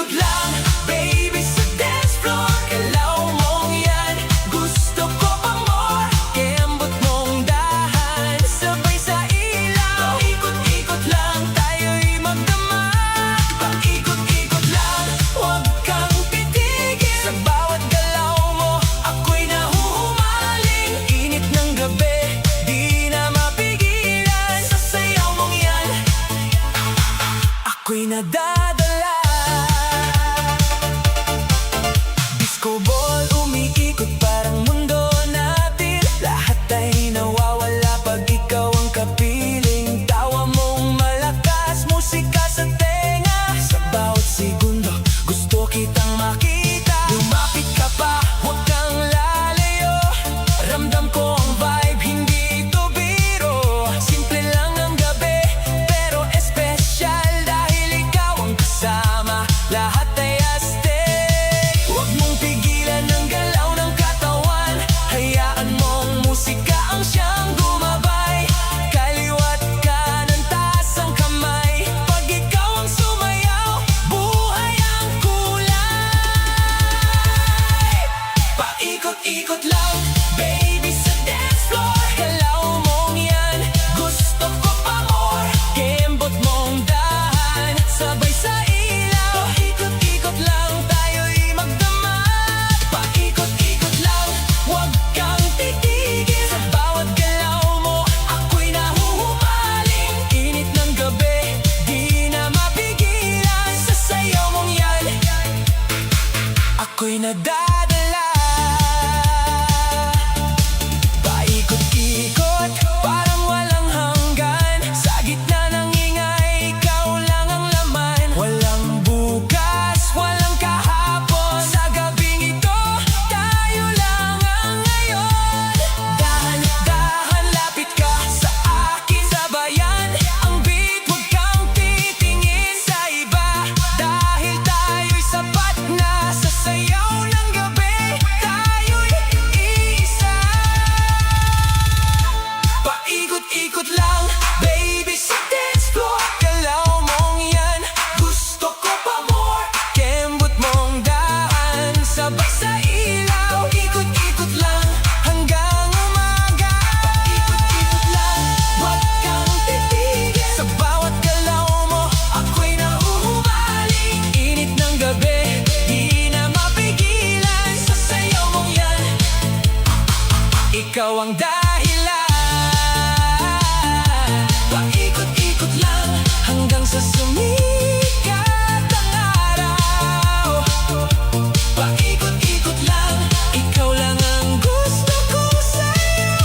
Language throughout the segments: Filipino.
Ikot-ikot lang, baby, sa dance floor. Galaw mong yan, gusto ko pa more. Kembot mong dahan, sabay sa ilaw. Ikot-ikot lang, tayo'y magdama. Paikot-ikot lang, huwag kang titigil. Sa bawat galaw mo, ako'y nahuhumaling. Init ng gabi, di na mapigilan. Sa sayaw mong yan, ako'y nadadala. Disco ball, umiikot parang mundo natin. Lahat ay nawawala pag ikaw ang kapiling. Tawa mong malakas, musika sa tenga. Sa bawat segundo, gusto kitang makita. Lumapit ka pa, huwag kang lalayo. Ramdam ko ang vibe, hindi ito biro. Simple lang ang gabi, pero espesyal. Dahil ikaw ang kasama, lahat ay astig. Huwag mong pigilan ang galaw ng katawan. Hayaan mong musika ang siyang gumabay. Kaliwat kanan, taas ang kamay. Pag ikaw ang sumayaw, buhay ang kulay. Paikot-ikot lang, baby, sa dance floor. Galaw mong yan, gusto ko pa more. Kembot mong dahan, sabay sa ilaw. Paikot-ikot lang, tayo'y magdama. Paikot-ikot lang, huwag kang titigil. Sa bawat galaw mo, ako'y nahuhumaling. Init ng gabi, di na mapigilan. Sa sayaw mong yan, ako'y nadadala. Paikot-ikot, parang walang hanggan. Sa gitna ng ingay, ikaw lang ang laman. Walang bukas, walang kahapon. Sa gabing ito, tayo lang ang ngayon. Dahan-dahan, lapit ka sa akin, sabayan ang beat. Huwag kang titingin sa iba. Dahil tayo'y sapat na sa sayaw ng gabi. Tayo'y iisa. Paikot-ikot lang, baby, sa dance floor. Galaw mong yan, gusto ko pa more. Kembot mong daan, sabay sa ilaw. Ikot-ikot lang, hanggang umaga. Paikot-ikot lang, huwag kang titigil. Sa bawat galaw mo, ako'y nahuhumaling. Init ng gabi, di na mapigilan. Sa sayaw mong yan, ikaw ang dahilan. Paikot-ikot lang, hanggang sa sumikat ang araw. Paikot-ikot lang, ikaw lang ang gusto ko sa'yo.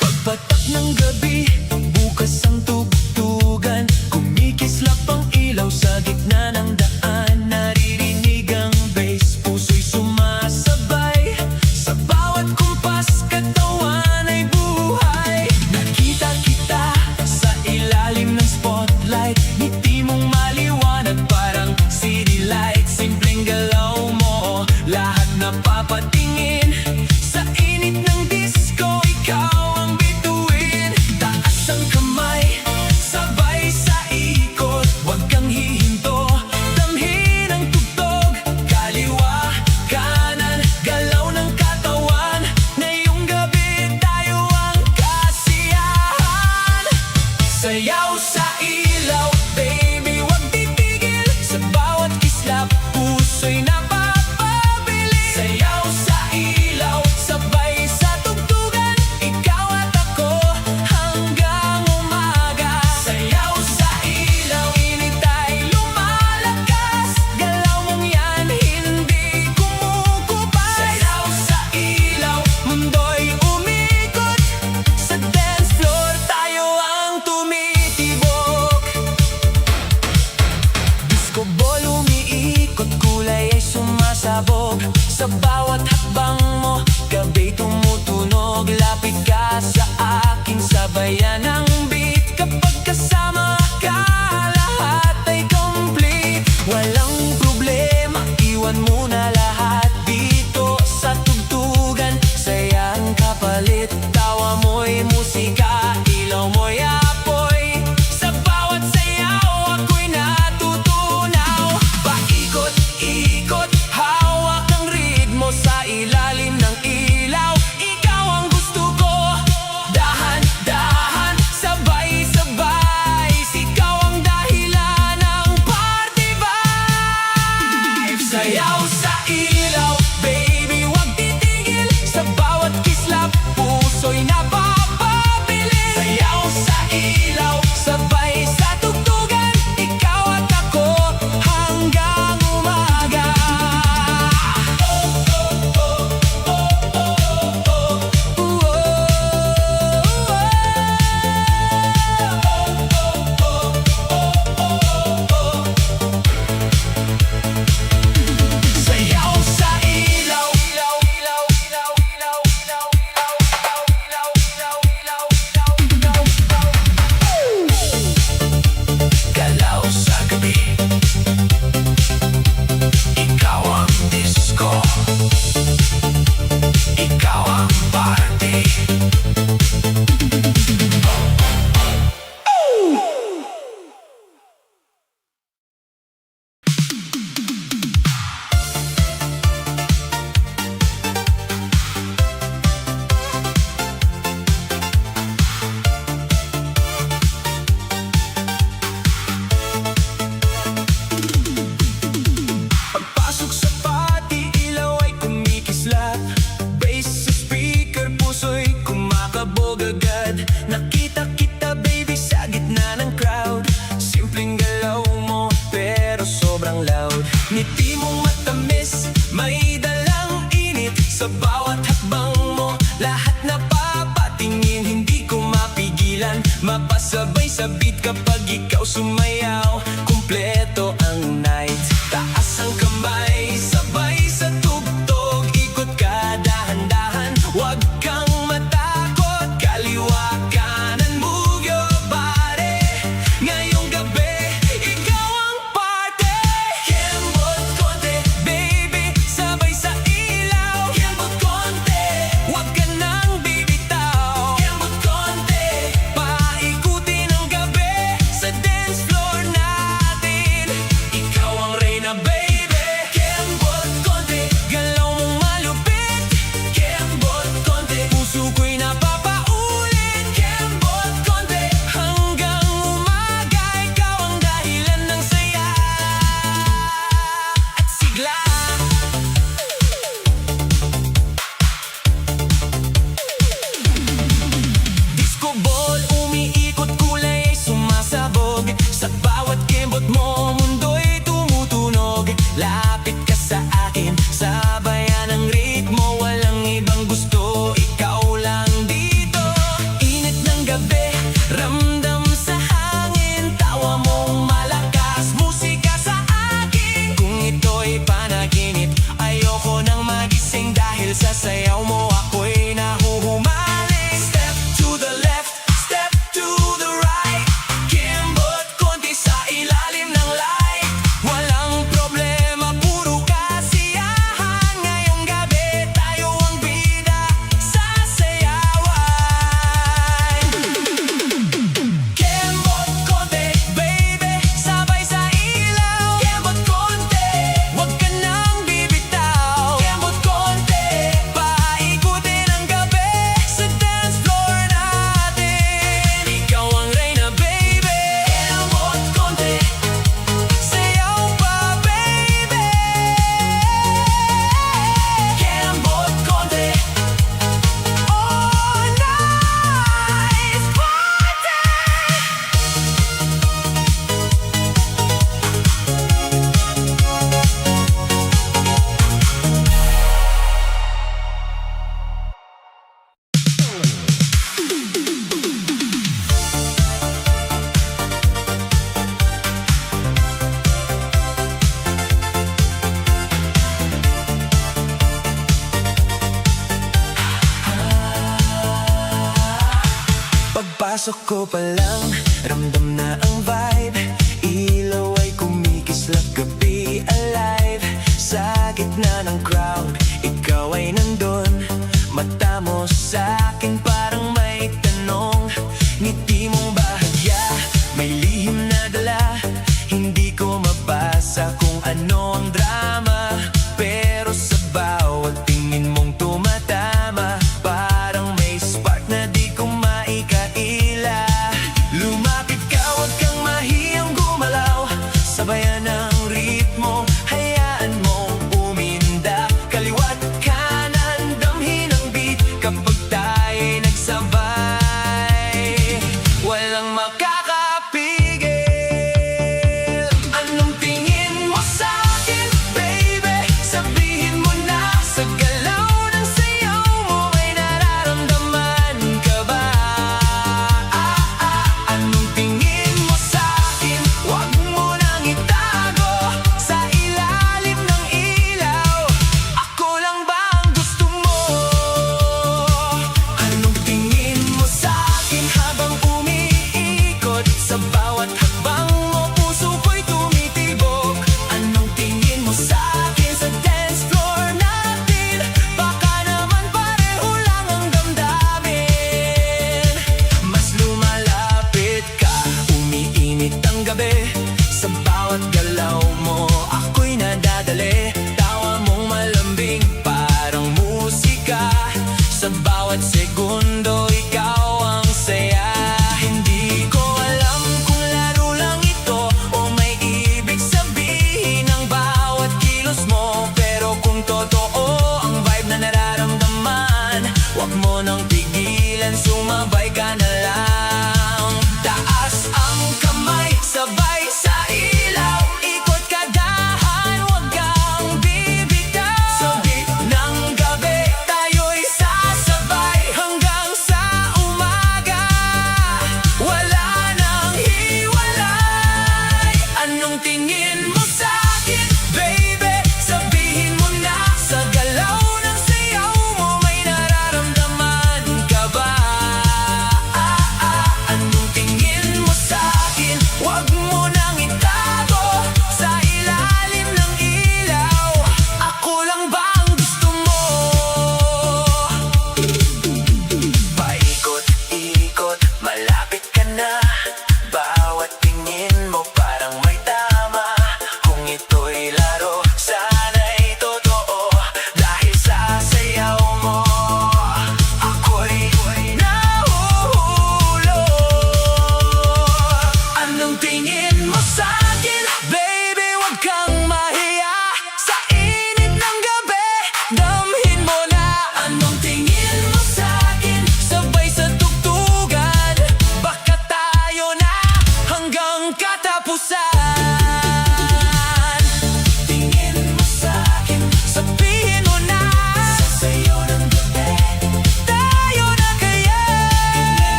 Pagpatak ng gabi, bukas ang tugtugan. Kumikislap ang ilaw sa gitna ng daan. Naririnig ang bass, puso'y sumasabay. Sa bawat kumpas, katawan ay buhay. Nakita kita sa ilalim ng spotlight. Ngiti mong maliwanag, parang city light. Simpleng galaw mo, lahat napapatingin. Sa init ng disco, ikaw ang bituin. Taas ang kamay, sabayan ang beat. Kapag kasama ka, lahat ay complete. Walang problema, iwan mo na lahat dito sa tugtugan. Sayang kapalit, tawa mo'y musika, ilaw mo'y apoy. Sa bawat sayaw, ako'y natutunaw. Paikot-ikot, hawak ng ritmo sa ilalim ng ilaw. Ikaw ang gusto ko, dahan-dahan, sabay-sabay. Ikaw ang dahilan ng party vibe. Sayaw sa ilaw, baby, wag titigil. Sa bawat kislap, puso'y napapabilis. Sayaw sa ilaw, sabay sa tugtugan. Ikaw at ako hanggang umaga. Sayaw sa ilaw, ilaw, ilaw, ilaw, ilaw, ilaw, ilaw, ilaw, ilaw, ilaw, ilaw. Galaw sa gabi, ikaw ang disco, ikaw ang party. Pagpasok sa party, ilaw ay kumikislat. Bass sa speaker, puso'y kumakabog agad. Nakita kita baby sa gitna ng crowd. Simpleng galaw mo pero sobrang loud. Ngiti mong matamis, may dalang init. Sa bawat hakbang mo, lahat napapatingin. Hindi ko mapigilan, mapasabay sa beat kapag ikaw sumayaw. Kumpleto ang night, taas ang kamay, sabay sa tugtog. Ikot ka dahan-dahan, wag kang matakot. Kaliwa kanan, move your body. Ngayong gabi, ikaw ang party. Kembot konti, baby, sabay sa ilaw. Kembot konti, wag ka nang bibitaw. Kembot konti, paikutin ang gabi sa dance floor natin. Pasok ko pa lang, ramdam na ang vibe. Ilaw ay kumikislap, gabi alive. Sa gitna ng crowd, ikaw ay nandun. Mata mo sa akin